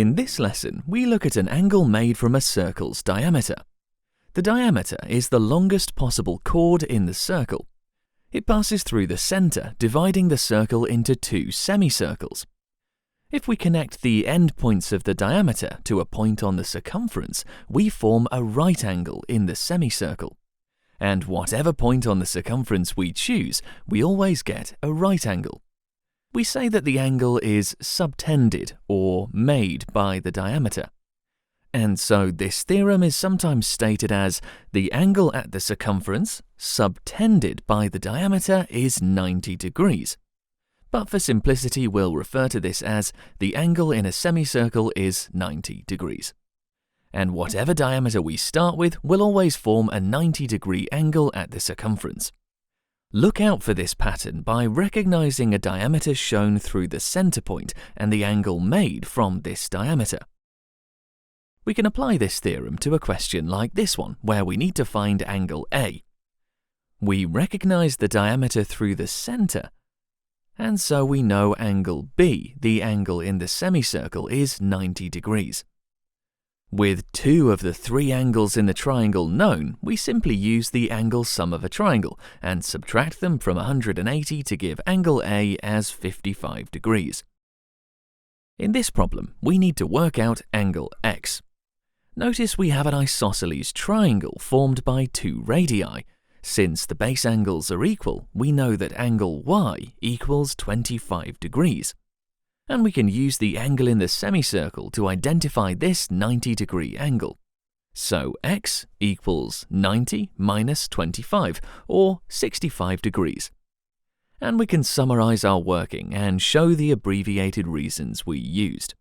In this lesson, we look at an angle made from a circle's diameter. The diameter is the longest possible chord in the circle. It passes through the center, dividing the circle into two semicircles. If we connect the endpoints of the diameter to a point on the circumference, we form a right angle in the semicircle. And whatever point on the circumference we choose, we always get a right angle. We say that the angle is subtended or made by the diameter. And so this theorem is sometimes stated as the angle at the circumference subtended by the diameter is 90 degrees. But for simplicity, we'll refer to this as the angle in a semicircle is 90 degrees. And whatever diameter we start with will always form a 90-degree angle at the circumference. Look out for this pattern by recognizing a diameter shown through the center point and the angle made from this diameter. We can apply this theorem to a question like this one, where we need to find angle A. We recognize the diameter through the center, and so we know angle B, the angle in the semicircle, is 90 degrees. With two of the three angles in the triangle known, we simply use the angle sum of a triangle and subtract them from 180 to give angle A as 55 degrees. In this problem, we need to work out angle X. Notice we have an isosceles triangle formed by two radii. Since the base angles are equal, we know that angle Y equals 25 degrees. And we can use the angle in the semicircle to identify this 90-degree angle. So X equals 90 minus 25, or 65 degrees. And we can summarize our working and show the abbreviated reasons we used.